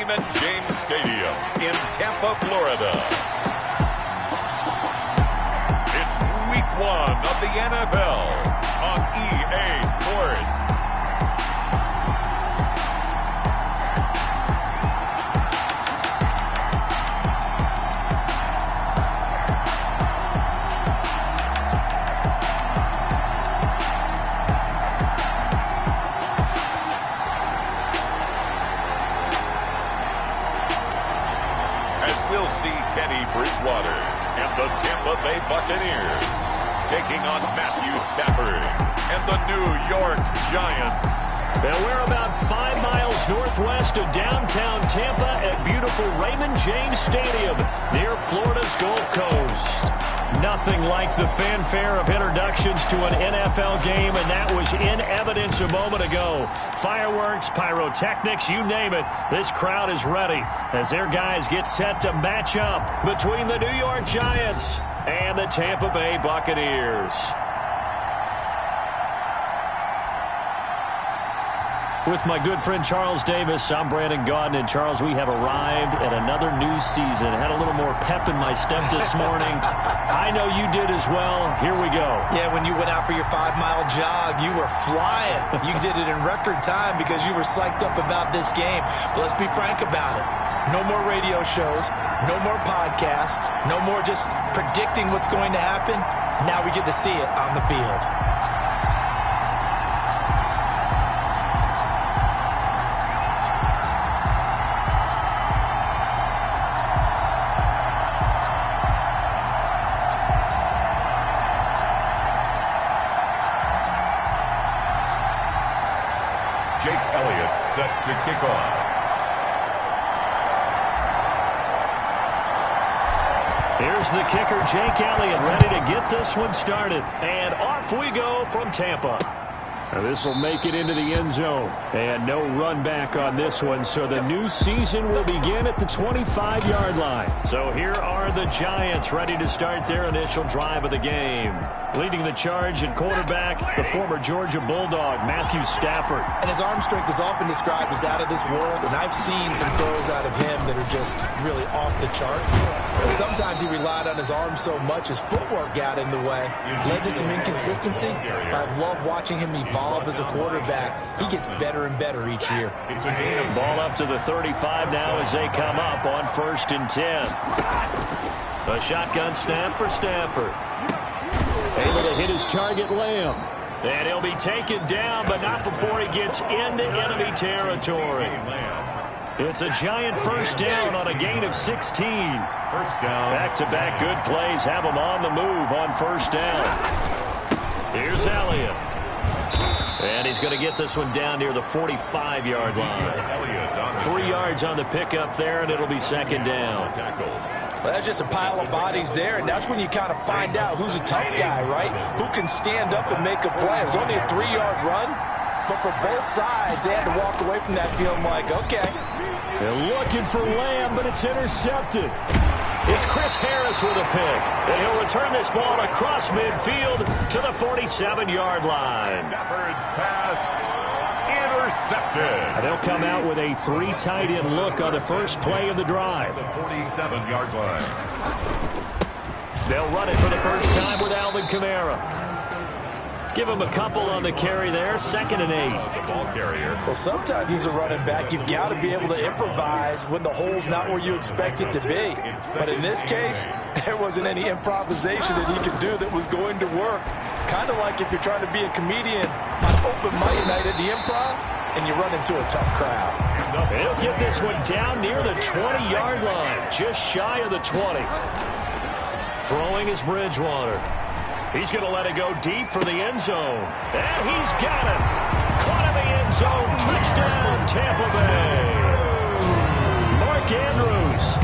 Raymond James Stadium in Tampa, Florida. It's Week 1 of the NFL on EA Sports. We'll see Teddy Bridgewater and the Tampa Bay Buccaneers taking on Matthew Stafford and the New York Giants. Now we're about 5 miles northwest of downtown Tampa at beautiful Raymond James Stadium near Florida's Gulf Coast. Nothing like the fanfare of introductions to an NFL game, and that was in evidence a moment ago. Fireworks, pyrotechnics, you name it. This crowd is ready as their guys get set to match up between the New York Giants and the Tampa Bay Buccaneers. With my good friend Charles Davis, I'm Brandon Gaudin. And Charles, we have arrived at another new season. Had a little more pep in my step this morning. I know you did as well. Here we go. Yeah, when you went out for your 5-mile jog, you were flying. You did it in record time because you were psyched up about this game. But let's be frank about it. No more radio shows, no more podcasts, no more just predicting what's going to happen. Now we get to see it on the field. Set to kick off. Here's the kicker, Jake Elliott, ready to get this one started. And off we go from Tampa. This will make it into the end zone. And no run back on this one, so the new season will begin at the 25-yard line. So here are the Giants ready to start their initial drive of the game. Leading the charge at quarterback, the former Georgia Bulldog, Matthew Stafford. And his arm strength is often described as out of this world, and I've seen some throws out of him that are just really off the charts. But sometimes he relied on his arm so much his footwork got in the way, led to some inconsistency. I've loved watching him evolve as a quarterback. He gets better and better each year. Ball up to the 35 now as they come up on 1st and 10. A shotgun snap for Stafford. Able to hit his target, Lamb. And he'll be taken down, but not before he gets into enemy territory. It's a Giant first down on a gain of 16. First down. Back-to-back good plays have him on the move on 1st down. Here's Elliott. And he's going to get this one down near the 45-yard line. 3 yards on the pickup there, and it'll be 2nd down. Well, that's just a pile of bodies there, and that's when you kind of find out who's a tough guy, right? Who can stand up and make a play. It was only a 3-yard run, but for both sides, they had to walk away from that feeling like, okay. They're looking for Lamb, but it's intercepted. It's Chris Harris with a pick, and he'll return this ball across midfield to the 47-yard line. Stafford's pass intercepted. And they'll come out with a 3 tight end look on the first play of the drive. The 47-yard line. They'll run it for the first time with Alvin Kamara. Give him a couple on the carry there. 2nd and 8. The ball carrier. Well, sometimes as a running back, you've got to be able to improvise when the hole's not where you expect it to be. But in this case, there wasn't any improvisation that he could do that was going to work. Kind of like if you're trying to be a comedian on open mic night at the Improv and you run into a tough crowd. He'll get this one down near the 20-yard line, just shy of the 20. Throwing is Bridgewater. He's going to let it go deep for the end zone. And he's got it. Caught in the end zone. Touchdown, Tampa Bay. Mark Andrews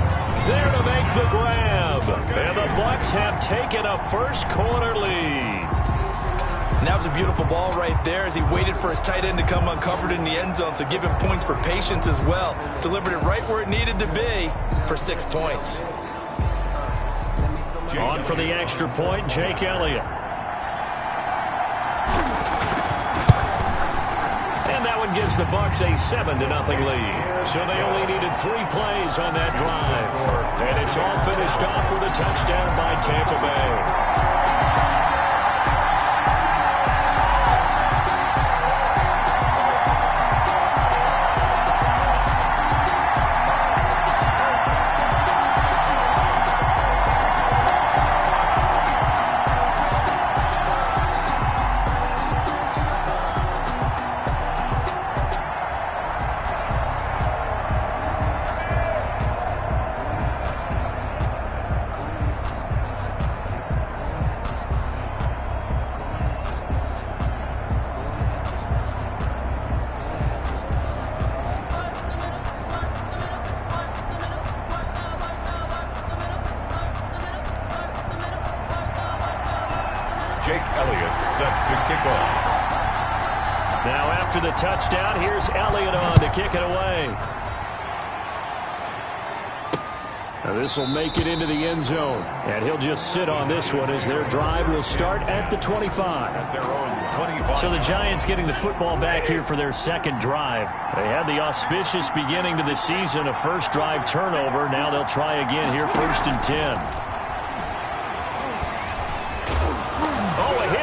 there to make the grab. And the Bucs have taken a first-quarter lead. And that was a beautiful ball right there as he waited for his tight end to come uncovered in the end zone. So give him points for patience as well. Delivered it right where it needed to be for 6 points. On for the extra point, Jake Elliott. And that one and gives the Bucs a 7-0 lead. So they only needed 3 plays on that drive. And it's all finished off with a touchdown by Tampa Bay. Now after the touchdown, here's Elliott on to kick it away. Now this will make it into the end zone. And he'll just sit on this one as their drive will start at the 25. At their own 25. So the Giants getting the football back here for their second drive. They had the auspicious beginning to the season, a first drive turnover. Now they'll try again here, 1st and 10.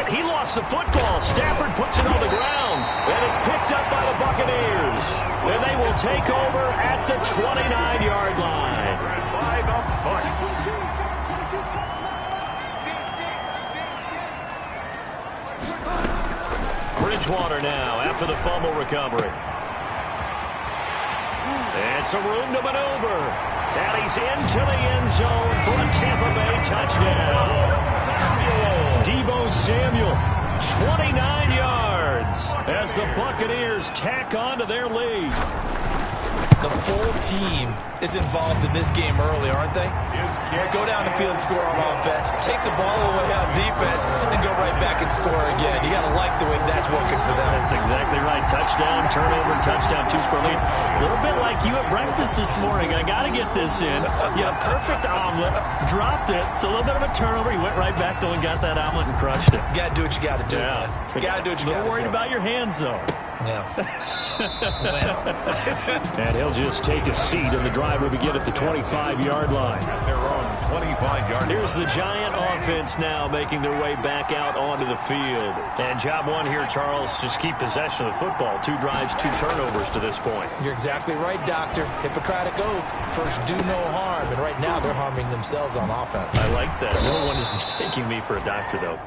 He lost the football. Stafford puts it on the ground. And it's picked up by the Buccaneers. And they will take over at the 29-yard line. By the Bucs. Bridgewater now after the fumble recovery. And some room to maneuver. And he's into the end zone for a Tampa Bay touchdown. Deebo Samuel, 29 yards as the Buccaneers tack on to their lead. The full team is involved in this game early, aren't they? Go down the field, score on offense, take the ball away on defense, and go right back and score again. You got to like the way that's working for them. That's exactly right. Touchdown, turnover, touchdown, 2-score lead. A little bit like you at breakfast this morning. I got to get this in. Yeah, perfect omelet. Dropped it. So a little bit of a turnover. He went right back though and got that omelet and crushed it. Got to do what you got to do, man. Got to do what you got to do. A little worried about your hands, though. Yeah. And he'll just take a seat, and the drive will begin at the 25-yard line. Their own 25-yard line. Here's the Giant offense now making their way back out onto the field. And job one here, Charles, just keep possession of the football. 2 drives, 2 turnovers to this point. You're exactly right, Doctor. Hippocratic oath. First, do no harm. And right now, they're harming themselves on offense. I like that. No one is mistaking me for a doctor, though.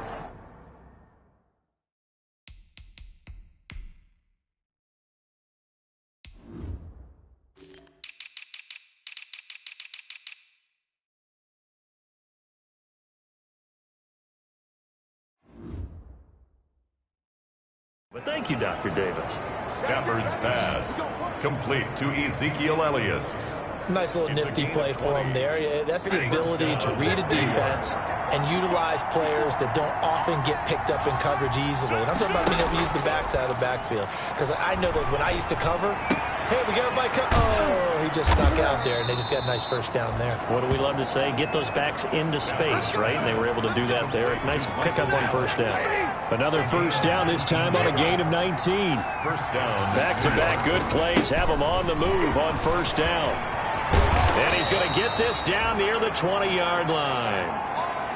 But thank you, Dr. Davis. Stafford's pass, complete to Ezekiel Elliott. Nice little nifty play for him there. That's the ability to read a defense and utilize players that don't often get picked up in coverage easily. And I'm talking about being able to use the backside of the backfield. Because I know that when I used to cover, hey, we got a bike. Oh, he just snuck out there, and they just got a nice first down there. What do we love to say? Get those backs into space, right? And they were able to do that there. Nice pickup on first down. Another first down, this time on a gain of 19. First down. Back-to-back good plays have him on the move on first down. And he's going to get this down near the 20-yard line.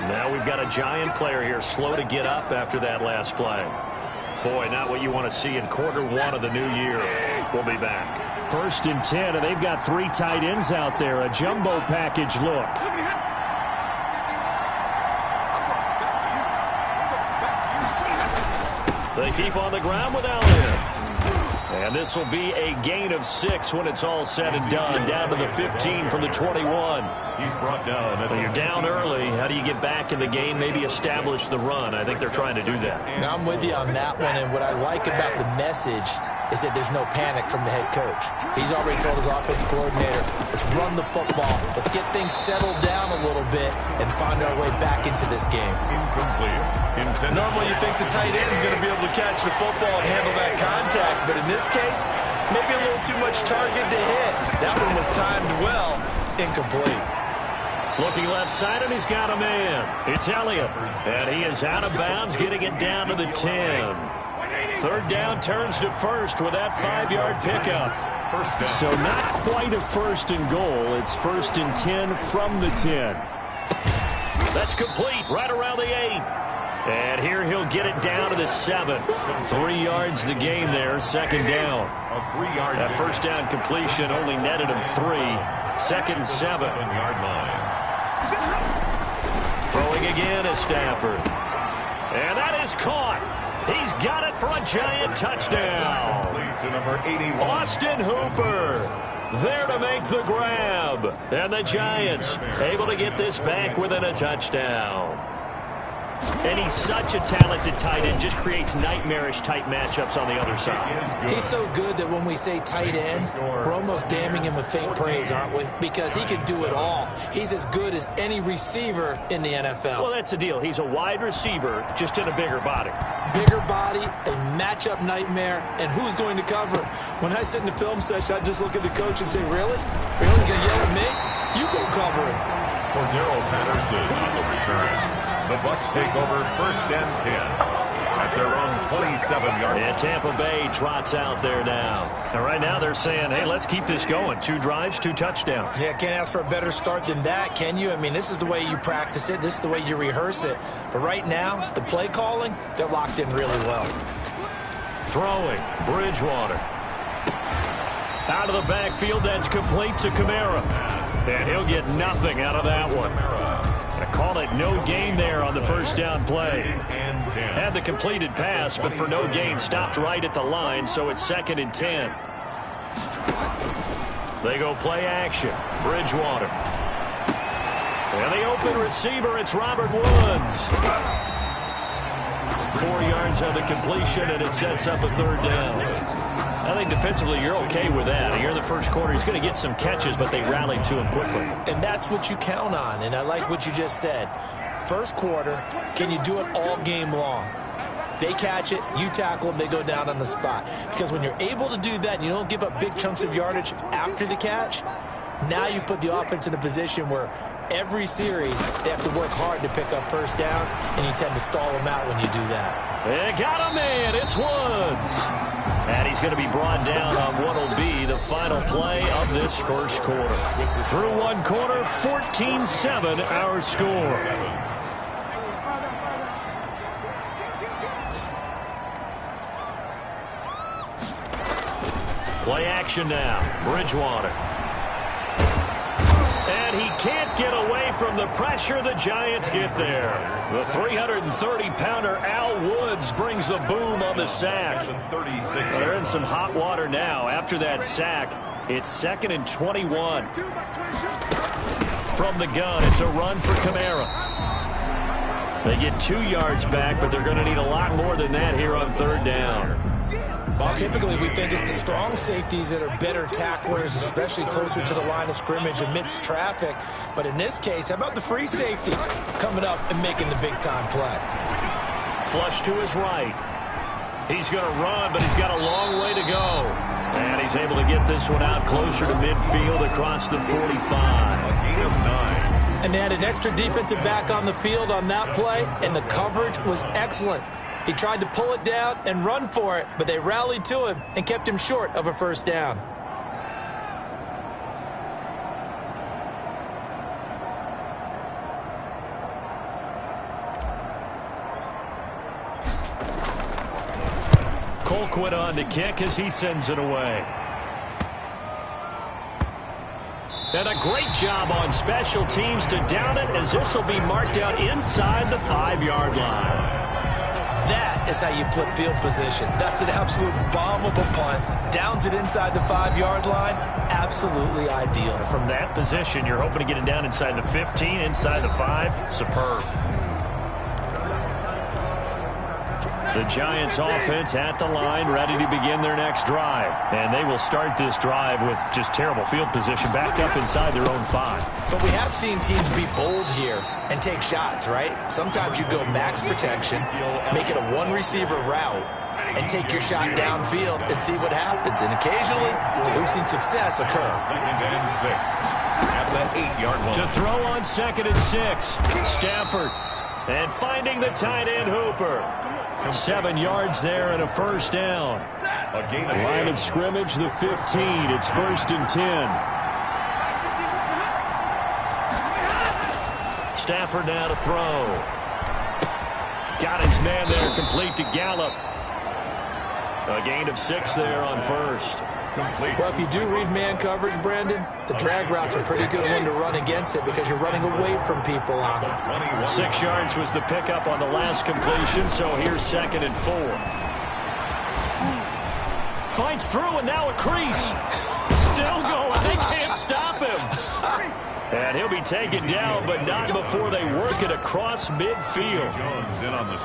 Now we've got a Giant player here slow to get up after that last play. Boy, not what you want to see in quarter one of the new year. We'll be back. 1st and 10, and they've got 3 tight ends out there. A jumbo package look. They keep on the ground with Elliott. And this will be a gain of 6 when it's all said and done. Down to the 15 from the 21. He's brought down. Well, you're down early. How do you get back in the game? Maybe establish the run. I think they're trying to do that. Now, I'm with you on that one. And what I like about the message is that there's no panic from the head coach. He's already told his offensive coordinator, let's run the football. Let's get things settled down a little bit and find our way back into this game. Incomplete. Normally you think the tight end is going to be able to catch the football and handle that contact, but in this case, maybe a little too much target to hit. That one was timed well. Incomplete. Looking left side, and he's got a man. It's Elliott. And he is out of bounds, getting it down to the 10. Third down turns to first with that 5-yard pickup. So not quite a first and goal. It's first and 10 from the 10. That's complete right around the 8. And here he'll get it down to the 7. 3 yards the gain there, second down. That first down completion only netted him 3. Second and 7. Throwing again is Stafford. And that is caught. He's got it for a giant touchdown. Austin Hooper there to make the grab. And the Giants able to get this back within a touchdown. And he's such a talented tight end, just creates nightmarish-type matchups on the other side. He's so good that when we say tight end, we're almost damning him with faint praise, aren't we? Because he can do it all. He's as good as any receiver in the NFL. Well, that's the deal. He's a wide receiver, just in a bigger body. Bigger body, a matchup nightmare, and who's going to cover him? When I sit in the film session, I just look at the coach and say, really? Really? You're going to yell at me? You go cover him. Cordero Patterson on the return. The Bucs take over first and 10 at their own 27-yard line. And Tampa Bay trots out there now. And right now they're saying, hey, let's keep this going. 2 drives, 2 touchdowns. Yeah, can't ask for a better start than that, can you? I mean, this is the way you practice it. This is the way you rehearse it. But right now, the play calling, they're locked in really well. Throwing, Bridgewater. Out of the backfield, that's complete to Kamara. And he'll get nothing out of that one. I call it no gain there on the first down play. Had the completed pass, but for no gain, stopped right at the line, so it's second and 10. They go play action. Bridgewater. And the open receiver, it's Robert Woods. 4 yards on the completion, and it sets up a third down. I think defensively you're okay with that. Here in the first quarter, he's going to get some catches, but they rallied to him quickly. And that's what you count on, and I like what you just said. First quarter, can you do it all game long? They catch it, you tackle them, they go down on the spot. Because when you're able to do that and you don't give up big chunks of yardage after the catch, now you put the offense in a position where every series they have to work hard to pick up first downs, and you tend to stall them out when you do that. They got him in. It's Woods. And he's going to be brought down on what will be the final play of this first quarter. Through one quarter, 14-7 our score. Play action now. Bridgewater. And he can't get away from the pressure. The Giants get there. The 330-pounder Al Woods brings the boom on the sack. They're in some hot water now. After that sack, it's second and 21. From the gun, it's a run for Kamara. They get 2 yards back, but they're going to need a lot more than that here on third down. Typically, we think it's the strong safeties that are better tacklers, especially closer to the line of scrimmage amidst traffic. But in this case, how about the free safety coming up and making the big-time play? Flush to his right. He's going to run, but he's got a long way to go. And he's able to get this one out closer to midfield across the 45. A gain of 9. And they had an extra defensive back on the field on that play, and the coverage was excellent. He tried to pull it down and run for it, but they rallied to him and kept him short of a first down. Colquitt on to kick as he sends it away. And a great job on special teams to down it, as this will be marked out inside the 5-yard line. That is how you flip field position. That's an absolute bomb of a punt. Downs it inside the 5-yard line. Absolutely ideal. From that position, you're hoping to get it down inside the 15, inside the 5. Superb. The Giants offense at the line, ready to begin their next drive. And they will start this drive with just terrible field position, backed up inside their own 5. But we have seen teams be bold here and take shots, right? Sometimes you go max protection, make it a one-receiver route, and take your shot downfield and see what happens. And occasionally, we've seen success occur. Second and 6 at the 8-yard line. To throw on second and 6, Stafford. And finding the tight end Hooper. 7 yards there and a first down. Line of scrimmage, the 15. It's 1st and 10. Stafford now to throw. Got his man there, complete to Gallup. A gain of 6 there on first. Well, if you do read man coverage, Brandon, the drag route's a pretty good one to run against it because you're running away from people on it. 6 yards was the pickup on the last completion, so here's 2nd and 4. Fights through, and now a crease. Still going. They can't stop him. And he'll be taken down, but not before they work it across midfield.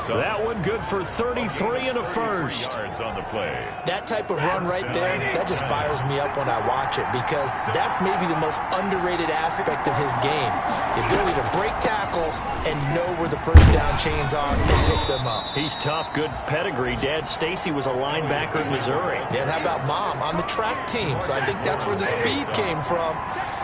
That one good for 33 and a first. That type of run right there, that just fires me up when I watch it because that's maybe the most underrated aspect of his game. The ability to break tackles and know where the first down chains are and pick them up. He's tough, good pedigree. Dad Stacy was a linebacker in Missouri. Yeah, and how about Mom on the track team? So I think that's where the speed came from.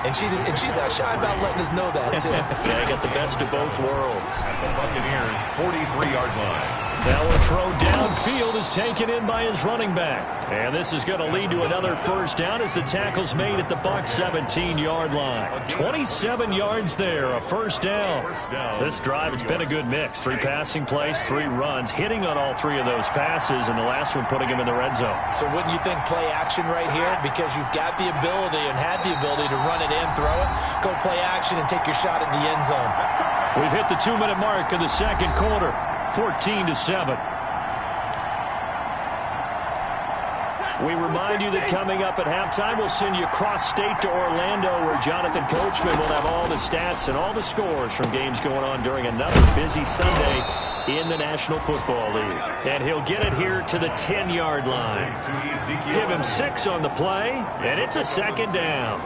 And she's not shy about letting us know that, too. Yeah, he got the best of both worlds. At the Buccaneers' 43-yard line. That one throw downfield is taken in by his running back. And this is going to lead to another first down as the tackle's made at the Bucs 17-yard line. 27 yards there, a first down. This drive, it's been a good mix. 3 passing plays, 3 runs, hitting on all 3 of those passes, and the last one putting him in the red zone. So wouldn't you think play action right here? Because you've got the ability and had the ability to run it in, throw it, go play action, and take your shot at the end zone. We've hit the 2-minute mark of the second quarter. 14-7. We remind you that coming up at halftime, we'll send you cross-state to Orlando, where Jonathan Coachman will have all the stats and all the scores from games going on during another busy Sunday in the National Football League. And he'll get it here to the 10-yard line. Give him 6 on the play, and it's a second down.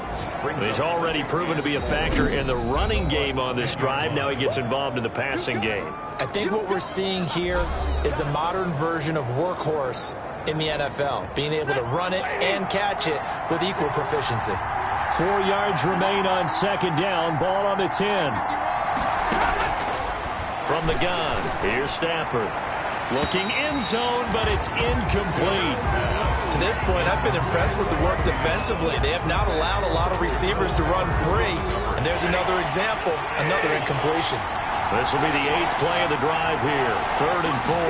He's already proven to be a factor in the running game on this drive. Now he gets involved in the passing game. I think what we're seeing here is the modern version of workhorse in the NFL, being able to run it and catch it with equal proficiency. 4 yards remain on second down. Ball on the 10. From the gun, here's Stafford. Looking end zone, but it's incomplete. To this point, I've been impressed with the work defensively. They have not allowed a lot of receivers to run free. And there's another example, another incompletion. This will be the 8th play of the drive here. 3rd and 4.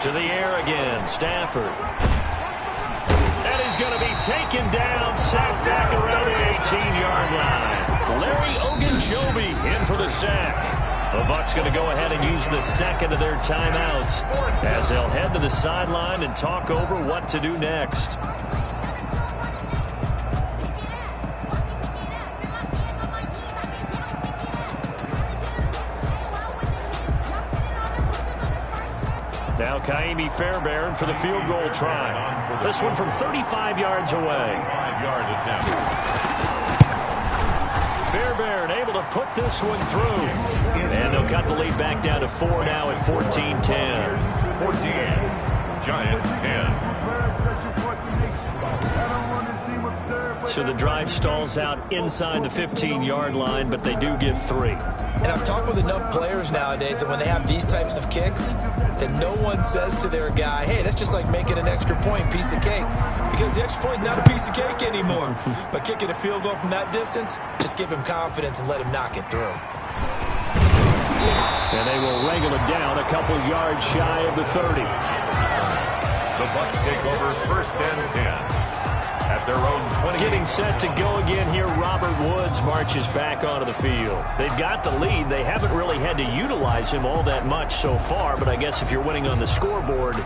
To the air again, Stafford. And he's going to be taken down, sacked back around the 18-yard line. Larry Ogunjobi in for the sack. The Bucs going to go ahead and use the second of their timeouts as they'll head to the sideline and talk over what to do next. Now Kaimi Fairbairn for the field goal try. This one from 35 yards away. 5-yard attempt. Fairbairn able to put this one through. And they'll cut the lead back down to 4 now at 14-10. 14. Giants 10. So the drive stalls out inside the 15-yard line, but they do get 3. And I've talked with enough players nowadays that when they have these types of kicks, that no one says to their guy, hey, that's just like making an extra point, piece of cake. Because the extra point is not a piece of cake anymore. But kicking a field goal from that distance, just give him confidence and let him knock it through. And they will wrangle it down a couple yards shy of the 30. The Bucs take over 1st and 10. At their own 20. Getting set to go again here, Robert Woods marches back onto the field. They've got the lead. They haven't really had to utilize him all that much so far, but I guess if you're winning on the scoreboard,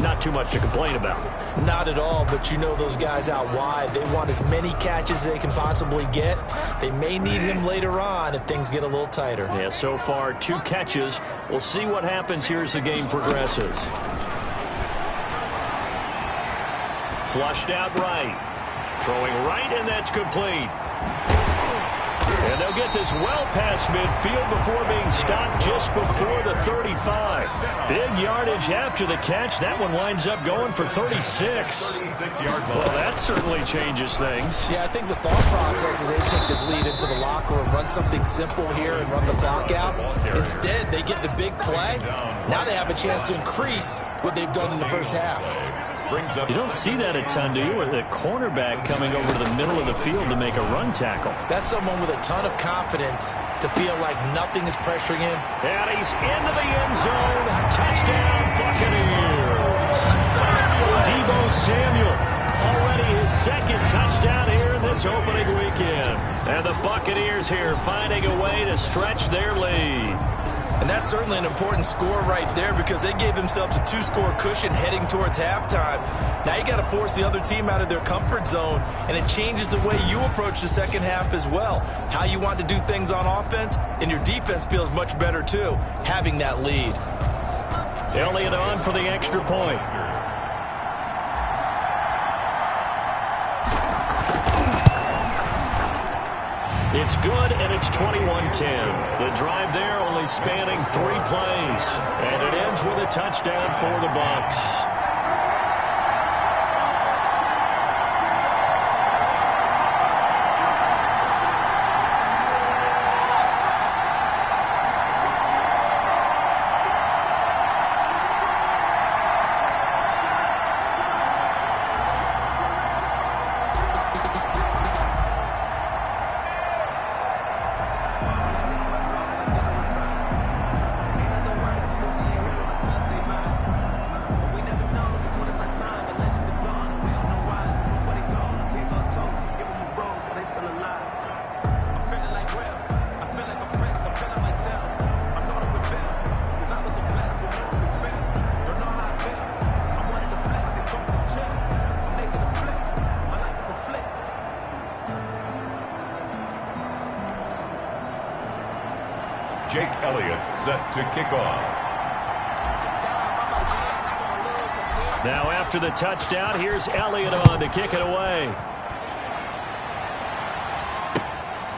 not too much to complain about. Not at all, but you know those guys out wide. They want as many catches as they can possibly get. They may need him later on if things get a little tighter. Yeah, so far 2 catches. We'll see what happens here as the game progresses. Flushed out right. Throwing right, and that's complete. And they'll They'll get this well past midfield before being stopped just before the 35. Big yardage after the catch. That one winds up going for 36. 36-yard line. Well, that certainly changes things. Yeah, I think the thought process is they take this lead into the locker room, run something simple here and run the clock out. Instead, they get the big play. Now they have a chance to increase what they've done in the first half. You don't see that a ton, do you? With a cornerback coming over to the middle of the field to make a run tackle. That's someone with a ton of confidence to feel like nothing is pressuring him. And he's into the end zone. Touchdown, Buccaneers. Deebo Samuel, already his second touchdown here in this opening weekend. And the Buccaneers here finding a way to stretch their lead. And that's certainly an important score right there because they gave themselves a 2-score cushion heading towards halftime. Now you got to force the other team out of their comfort zone, and it changes the way you approach the second half as well. How you want to do things on offense, and your defense feels much better too, having that lead. Elliott on for the extra point. It's good, and it's 21-10. The drive there only spanning 3 plays. And it ends with a touchdown for the Bucs. Jake Elliott set to kick off. Now after the touchdown, here's Elliott on to kick it away.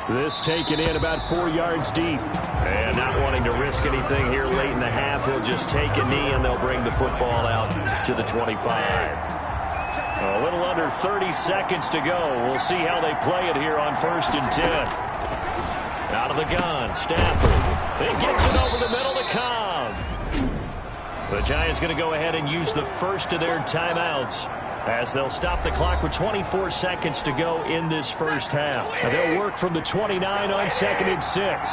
This taken in about 4 yards deep. And not wanting to risk anything here late in the half, he'll just take a knee and they'll bring the football out to the 25. A little under 30 seconds to go. We'll see how they play it here on 1st and 10. Out of the gun, Stafford. He gets it over the middle to Cobb. The Giants going to go ahead and use the first of their timeouts as they'll stop the clock with 24 seconds to go in this first half. Now they'll work from the 29 on 2nd and 6.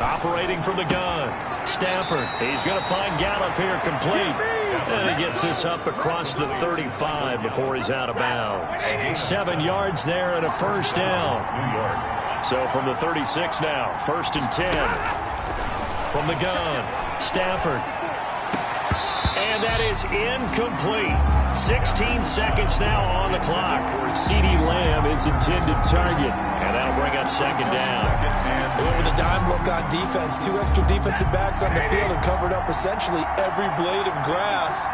Operating from the gun, Stafford. He's going to find Gallup here complete. And he gets this up across the 35 before he's out of bounds. 7 yards there and a first down. So from the 36 now, 1st and 10. From the gun, Stafford. And that is incomplete. 16 seconds now on the clock. CeeDee Lamb is intended target. And that'll bring up 2nd down. They went with a dime look on defense. 2 extra defensive backs on the field and covered up essentially every blade of grass.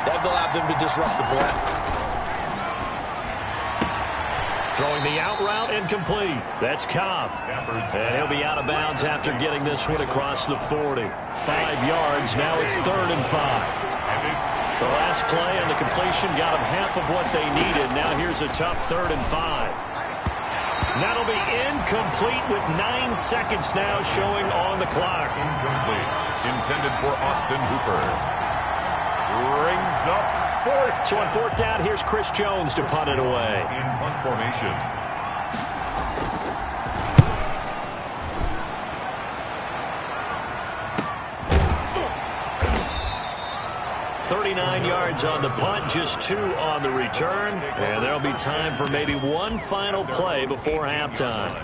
That allowed them to disrupt the play. Throwing the out route incomplete. That's Cobb. And he'll be out of bounds after getting this one across the 40. 5 yards. Now it's 3rd and 5. The last play and the completion got them half of what they needed. Now here's a tough 3rd and 5. That'll be incomplete with 9 seconds now showing on the clock. Incomplete. Intended for Austin Hooper. Rings up 4th. So on 4th down, here's Chris Jones to punt it away. In punt formation. 39 yards on the punt, just 2 on the return. And there'll be time for maybe one final play before halftime.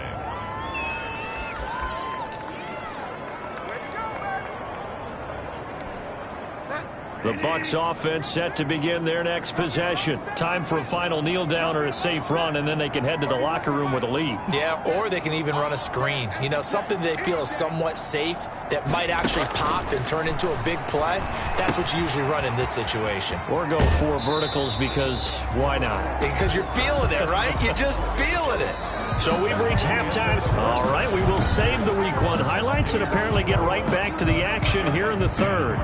The Bucs offense set to begin their next possession. Time for a final kneel down or a safe run, and then they can head to the locker room with a lead. Yeah, or they can even run a screen. You know, something they feel is somewhat safe that might actually pop and turn into a big play, that's what you usually run in this situation. Or go 4 verticals because why not? Because you're feeling it, right? You're just feeling it. So we've reached halftime. All right, we will save the Week 1 highlights and apparently get right back to the action here in the third.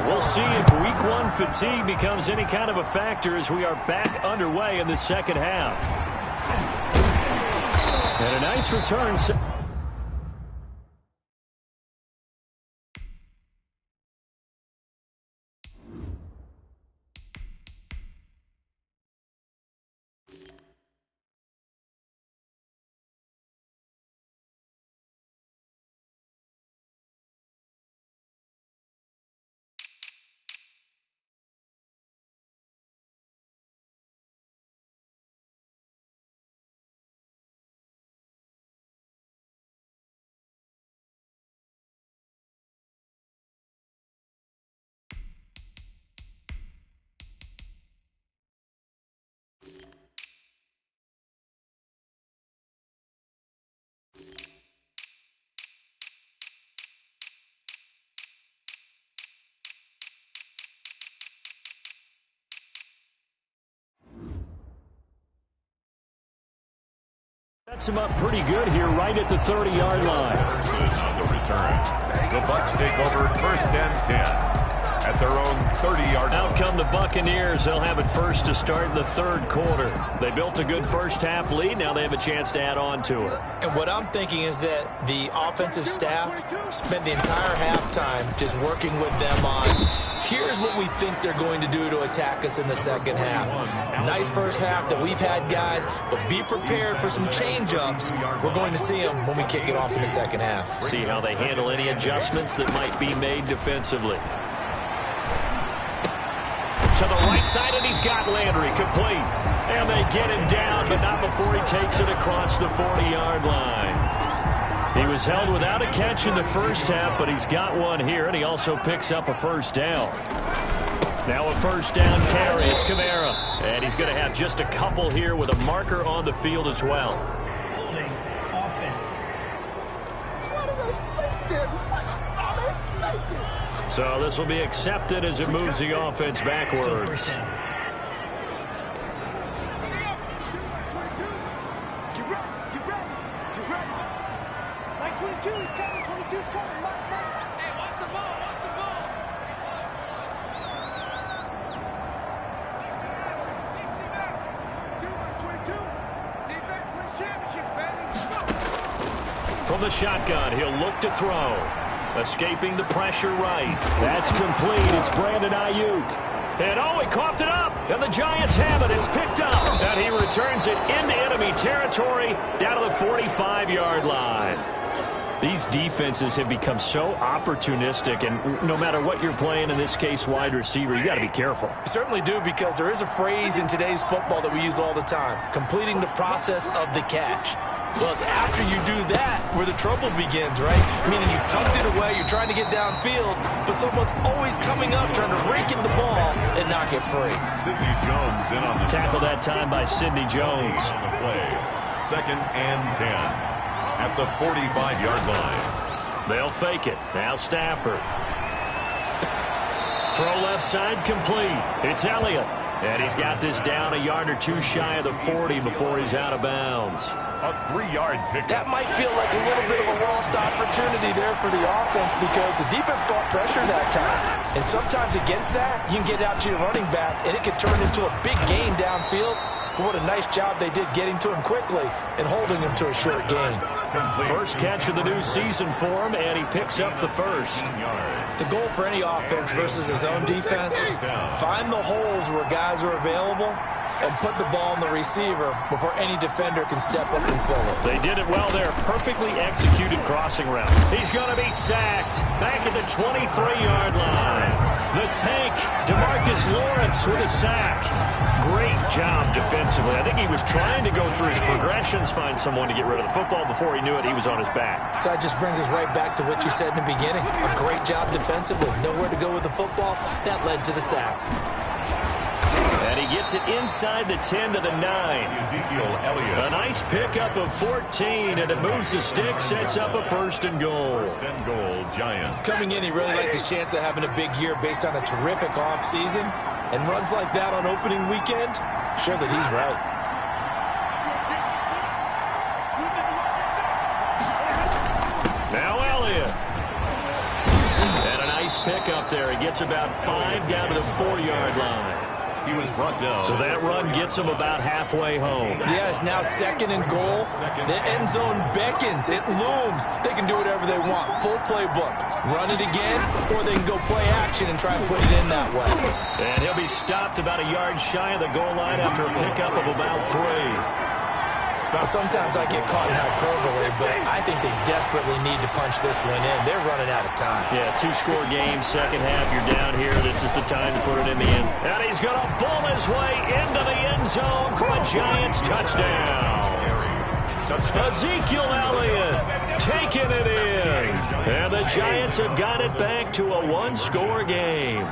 We'll see if Week 1 fatigue becomes any kind of a factor as we are back underway in the second half. And a nice return. Sets him up pretty good here right at the 30-yard line. On the return. The Bucs take over 1st and 10 at their own 30-yard line. Out come the Buccaneers. They'll have it first to start in the third quarter. They built a good first-half lead. Now they have a chance to add on to it. And what I'm thinking is that the offensive staff spent the entire halftime just working with them on, here's what we think they're going to do to attack us in the second half. Nice first half that we've had, guys, but be prepared for some change-ups. We're going to see them when we kick it off in the second half. See how they handle any adjustments that might be made defensively. To the right side, and he's got Landry complete. And they get him down, but not before he takes it across the 40-yard line. He was held without a catch in the first half, but he's got one here, and he also picks up a first down. Now a first down carry. It's Kamara. And he's going to have just a couple here with a marker on the field as well. Holding offense. So this will be accepted as it moves the offense backwards. From the shotgun, he'll look to throw. Escaping the pressure right. That's complete. It's Brandon Ayuk. And oh, he coughed it up. And the Giants have it. It's picked up. And he returns it into enemy territory down to the 45-yard line. These defenses have become so opportunistic, and no matter what you're playing, in this case wide receiver, you got to be careful. You certainly do, because there is a phrase in today's football that we use all the time, completing the process of the catch. Well, it's after you do that where the trouble begins, right? Meaning you've tucked it away, you're trying to get downfield, but someone's always coming up trying to rake in the ball and knock it free. Sidney Jones in on the tackle that time by Sidney Jones. On the play. 2nd and 10 at the 45-yard line. They'll fake it. Now Stafford. Throw left side complete. It's Elliott. And he's got this down a yard or two shy of the 40 before he's out of bounds. A 3-yard pickup. That might feel like a little bit of a lost opportunity there for the offense, because the defense brought pressure that time. And sometimes against that, you can get out to your running back, and it can turn into a big gain downfield. But what a nice job they did getting to him quickly and holding him to a short gain. First catch of the new season for him, and he picks up the first. The goal for any offense versus his own defense, find the holes where guys are available and put the ball in the receiver before any defender can step up and fill it. They did it well there. Perfectly executed crossing route. He's going to be sacked back at the 23-yard line. The tank, DeMarcus Lawrence with a sack. Great job defensively. I think he was trying to go through his progressions, find someone to get rid of the football. Before he knew it, he was on his back. So that just brings us right back to what you said in the beginning. A great job defensively. Nowhere to go with the football. That led to the sack. And he gets gets it inside the 10 to the 9. Ezekiel Elliott. A nice pickup of 14, and it moves the stick, sets up a 1st and goal. 1st and goal, Giants. Coming in, he really liked his chance of having a big year based on a terrific offseason. And runs like that on opening weekend, show that he's right. Now Elliott. And a nice pickup there. He gets about 5 down to the 4-yard line. He was brought down. So that run gets him about halfway home. Yeah, it's now 2nd and goal. The end zone beckons. It looms. They can do whatever they want. Full playbook. Run it again, or they can go play action and try and put it in that way. And he'll be stopped about a yard shy of the goal line after a pickup of about 3. Sometimes I get caught in hyperbole, but I think they desperately need to punch this one in. They're running out of time. Yeah, 2-score game, second half, you're down here. This is the time to put it in the end. And he's going to bull his way into the end zone for a Giants touchdown. Ezekiel Elliott taking it in. And the Giants have got it back to a 1-score game.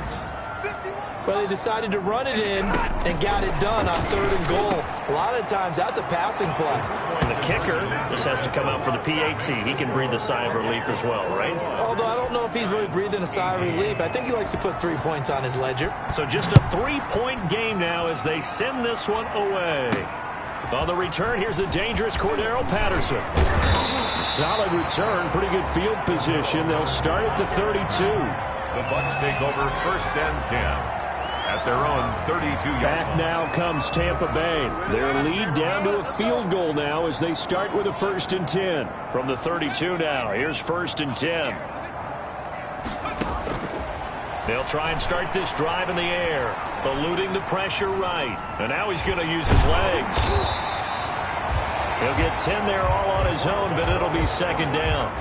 Well, they decided to run it in and got it done on 3rd and goal. A lot of times, that's a passing play. And the kicker just has to come out for the PAT. He can breathe a sigh of relief as well, right? Although I don't know if he's really breathing a sigh of relief. I think he likes to put 3 points on his ledger. So just a 3-point game now as they send this one away. On the return, here's the dangerous Cordero Patterson. Solid return, pretty good field position. They'll start at the 32. The Bucs take over 1st and 10. At their own 32-yard Back line. now comes Tampa Bay. Their lead down to a field goal now as they start with a 1st and 10. From the 32 now, here's 1st and 10. They'll try and start this drive in the air, eluding the pressure right. And now he's going to use his legs. He'll get 10 there all on his own, but it'll be 2nd down.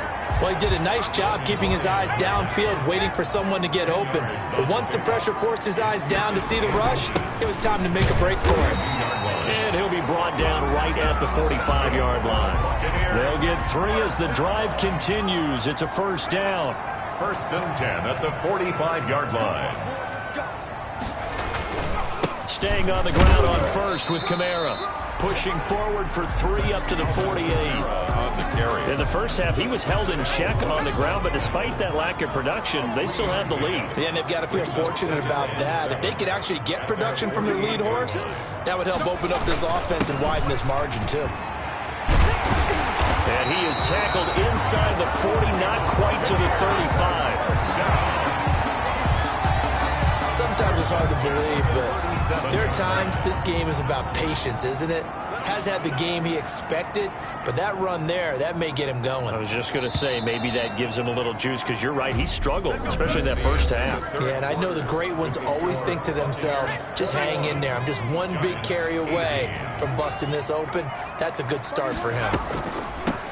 Well, he did a nice job keeping his eyes downfield, waiting for someone to get open. But once the pressure forced his eyes down to see the rush, it was time to make a break for him. And he'll be brought down right at the 45-yard line. They'll get 3 as the drive continues. It's a 1st down. 1st and 10 at the 45-yard line. Staying on the ground on 1st with Kamara. Pushing forward for 3 up to the 48. On the carry. In the first half, he was held in check on the ground, but despite that lack of production, they still have the lead. Yeah, and they've got to feel fortunate about that. If they could actually get production from their lead horse, that would help open up this offense and widen this margin, too. And he is tackled inside the 40, not quite to the 35. Sometimes it's hard to believe, but there are times this game is about patience, isn't it? Has had the game he expected, but that run there, that may get him going. I was just going to say, maybe that gives him a little juice, because you're right, he struggled, especially in that first half. Yeah, and I know the great ones always think to themselves, just hang in there. I'm just one big carry away from busting this open. That's a good start for him.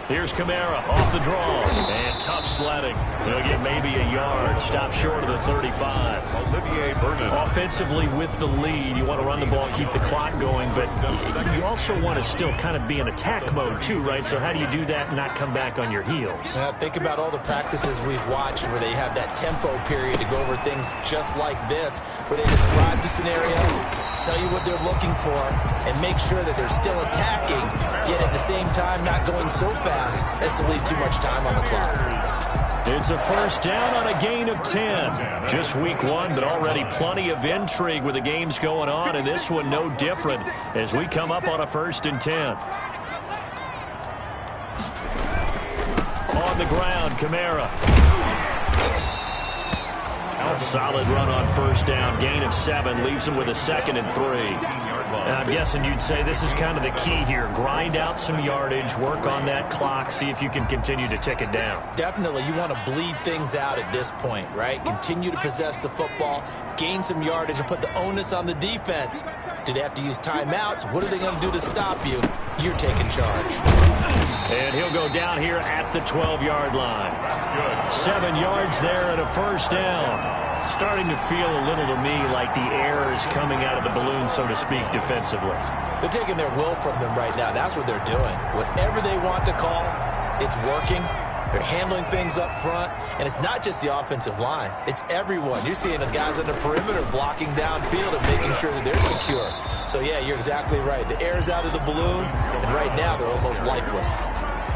Here's Kamara off the draw. And tough sledding. He'll get maybe a yard. Stop short of the 35. Olivier Vernon. Offensively with the lead, you want to run the ball and keep the clock going, but you also want to still kind of be in attack mode too, right? So how do you do that and not come back on your heels? Think about all the practices we've watched where they have that tempo period to go over things just like this, where they describe the scenario, tell you what they're looking for, and make sure that they're still attacking, yet at the same time not going so fast as to leave too much time on the clock. It's a 1st down on a gain of 10. Just week 1, but already plenty of intrigue with the games going on, and this one no different as we come up on a 1st and 10. On the ground, Kamara. A solid run on 1st down. Gain of 7 leaves him with a 2nd and 3. And I'm guessing you'd say this is kind of the key here. Grind out some yardage, work on that clock, see if you can continue to tick it down. Definitely, you want to bleed things out at this point, right? Continue to possess the football, gain some yardage, and put the onus on the defense. Do they have to use timeouts? What are they going to do to stop you? You're taking charge. And he'll go down here at the 12-yard line. 7 yards there and a 1st down. Starting to feel a little to me like the air is coming out of the balloon, so to speak, defensively. They're taking their will from them right now. That's what they're doing. Whatever they want to call, it's working. They're handling things up front, and it's not just the offensive line. It's everyone. You're seeing the guys on the perimeter blocking downfield and making sure that they're secure. So, yeah, you're exactly right. The air's out of the balloon, and right now they're almost lifeless.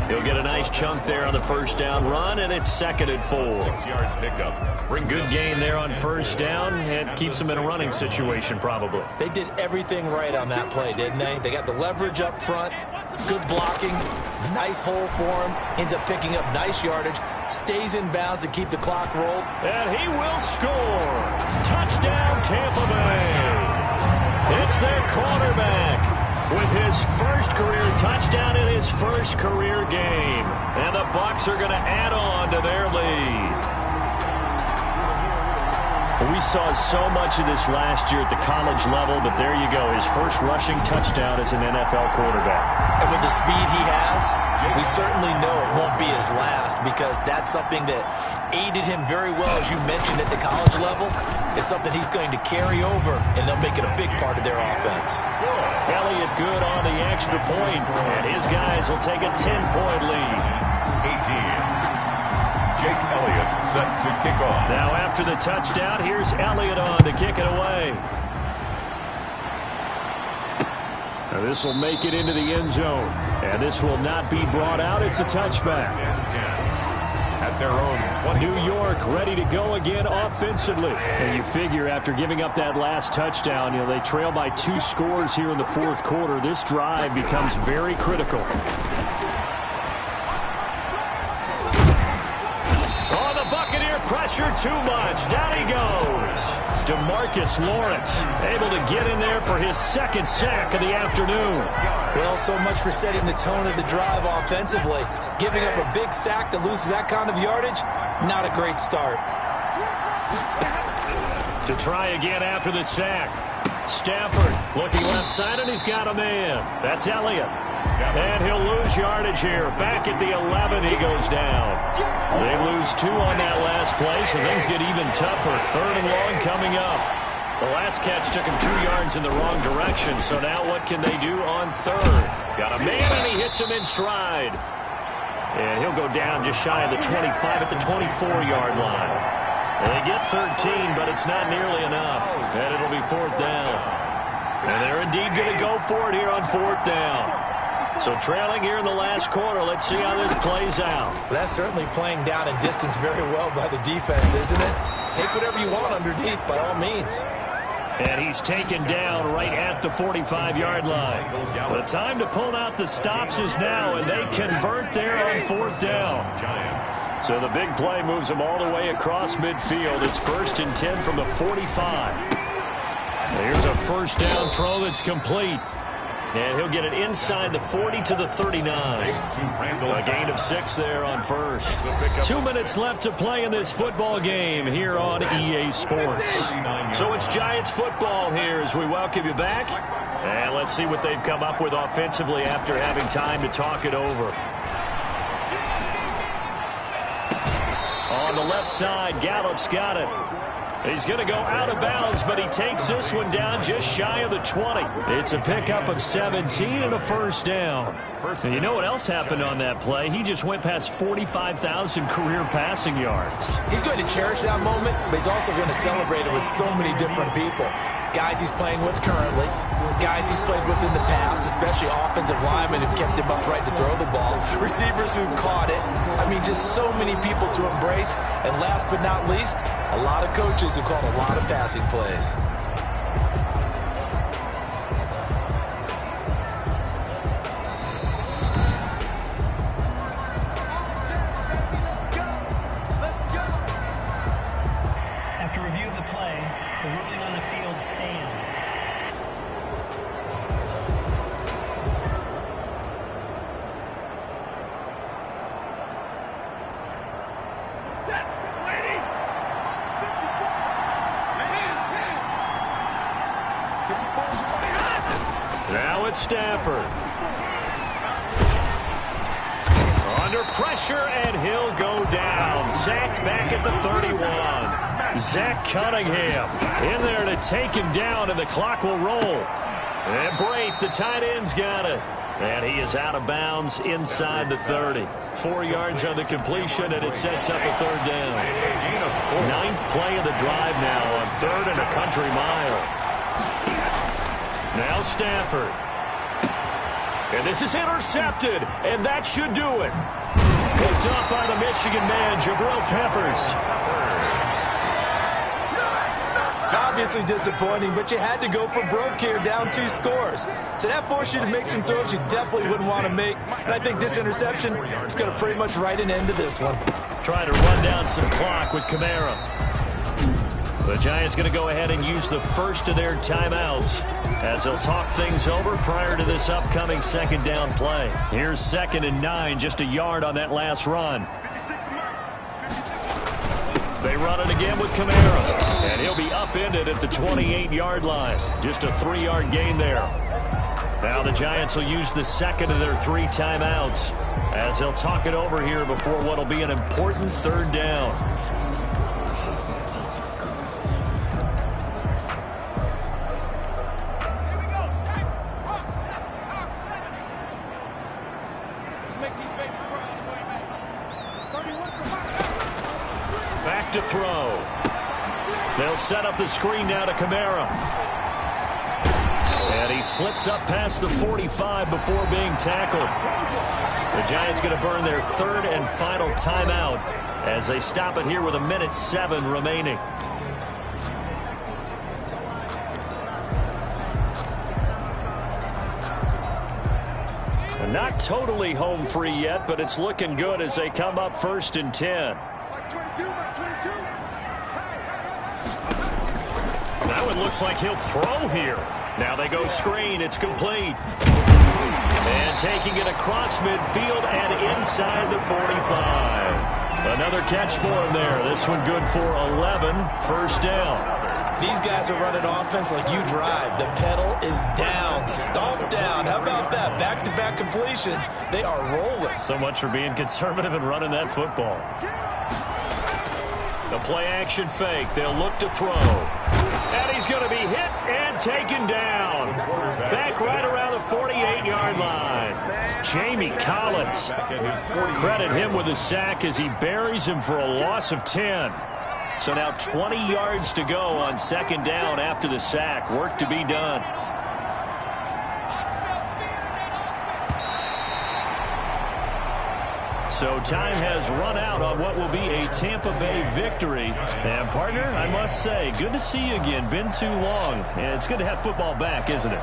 He'll get a nice chunk there on the first down run, and it's 2nd and 4. 6 yards pickup. Good gain there on first down, and keeps them in a running situation probably. They did everything right on that play, didn't they? They got the leverage up front, good blocking, nice hole for him, ends up picking up nice yardage, stays in bounds to keep the clock rolled. And he will score. Touchdown, Tampa Bay. It's their quarterback with his first career touchdown in his first career game. And the Bucs are going to add on to their lead. We saw so much of this last year at the college level, but there you go. His first rushing touchdown as an NFL quarterback. And with the speed he has, we certainly know it won't be his last, because that's something that aided him very well, as you mentioned, at the college level. It's something he's going to carry over, and they'll make it a big part of their offense. Elliott good on the extra point, and his guys will take a 10-point lead. 18. Jake Elliott set to kick off. Now after the touchdown, here's Elliott on to kick it away. Now this will make it into the end zone, and this will not be brought out. It's a touchback. At their own 20. New York ready to go again offensively. And you figure after giving up that last touchdown, they trail by 2 scores here in the fourth quarter. This drive becomes very critical. Pressure too much. Down he goes. DeMarcus Lawrence able to get in there for his 2nd sack of the afternoon. Well, so much for setting the tone of the drive offensively. Giving up a big sack that loses that kind of yardage, not a great start. To try again after the sack. Stafford looking left side, and he's got a man. That's Elliott. And he'll lose yardage here. Back at the 11, he goes down. They lose 2 on that last play, so things get even tougher. 3rd and long coming up. The last catch took him 2 yards in the wrong direction, so now what can they do on 3rd? Got a man, and he hits him in stride. And he'll go down just shy of the 25 at the 24-yard line. And they get 13, but it's not nearly enough. And it'll be 4th down. And they're indeed going to go for it here on 4th down. So trailing here in the last quarter. Let's see how this plays out. Well, that's certainly playing down and distance very well by the defense, isn't it? Take whatever you want underneath, by all means. And he's taken down right at the 45-yard line. The time to pull out the stops is now, and they convert there on 4th down. So the big play moves them all the way across midfield. It's 1st and 10 from the 45. Here's a first down throw that's complete. And he'll get it inside the 40 to the 39. A gain of 6 there on 1st. 2 minutes left to play in this football game here on EA Sports. So it's Giants football here as we welcome you back. And let's see what they've come up with offensively after having time to talk it over. On the left side, Gallup's got it. He's going to go out of bounds, but he takes this one down just shy of the 20. It's a pickup of 17 and a first down. And you know what else happened on that play? He just went past 45,000 career passing yards. He's going to cherish that moment, but he's also going to celebrate it with so many different people. Guys he's playing with currently, guys he's played with in the past, especially offensive linemen who've kept him upright to throw the ball, receivers who've caught it. I mean, just so many people to embrace. And last but not least, a lot of coaches who called a lot of passing plays. After review of the play, the ruling on the field stands. Now it's Stafford. Under pressure, and he'll go down. Sacked back at the 31. Zach Cunningham in there to take him down, and the clock will roll. And Brate, the tight end's got it. And he is out of bounds inside the 30. 4 yards on the completion, and it sets up a third down. 9th play of the drive now on 3rd and a country mile. Now Stafford. And this is intercepted, and that should do it. Picked up by the Michigan man, Jabril Peppers. Obviously disappointing, but you had to go for broke here, down 2 scores. So that forced you to make some throws you definitely wouldn't want to make. And I think this interception is going to pretty much write an end to this one. Trying to run down some clock with Kamara. The Giants going to go ahead and use the first of their timeouts as they'll talk things over prior to this upcoming second down play. Here's 2nd and 9, just a yard on that last run. They run it again with Kamara, and he'll be upended at the 28-yard line. Just a 3-yard gain there. Now the Giants will use the second of their 3 timeouts as they'll talk it over here before what will be an important third down. Back to throw. They'll set up the screen now to Kamara. And he slips up past the 45 before being tackled. The Giants going to burn their 3rd and final timeout as they stop it here with 1:07 remaining. And not totally home free yet, but it's looking good as they come up 1st and 10. Now it looks like he'll throw here. Now they go screen. It's complete. And taking it across midfield and inside the 45. Another catch for him there. This one good for 11. First down. These guys are running offense like you drive. The pedal is down, stomped down. How about that? Back-to-back completions. They are rolling. So much for being conservative and running that football. The play-action fake. They'll look to throw. And he's going to be hit and taken down. Back right around the 48-yard line. Jamie Collins. Credit him with a sack as he buries him for a loss of 10. So now 20 yards to go on 2nd down after the sack. Work to be done. So time has run out on what will be a Tampa Bay victory. And, partner, I must say, good to see you again. Been too long. And it's good to have football back, isn't it?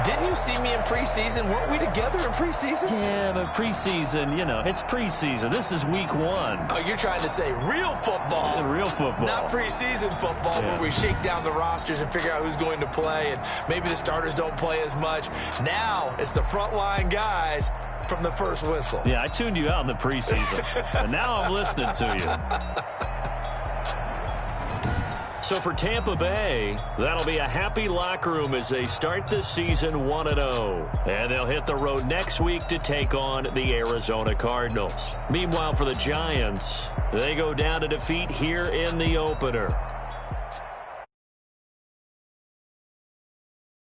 Didn't you see me in preseason? Weren't we together in preseason? Yeah, but preseason, you know, it's preseason. This is week 1. Oh, you're trying to say real football. Yeah, real football. Not preseason football where we shake down the rosters and figure out who's going to play, and maybe the starters don't play as much. Now it's the frontline guys from the first whistle. Yeah, I tuned you out in the preseason, and now I'm listening to you. So for Tampa Bay, that'll be a happy locker room as they start the season 1-0. And they'll hit the road next week to take on the Arizona Cardinals. Meanwhile, for the Giants, they go down to defeat here in the opener.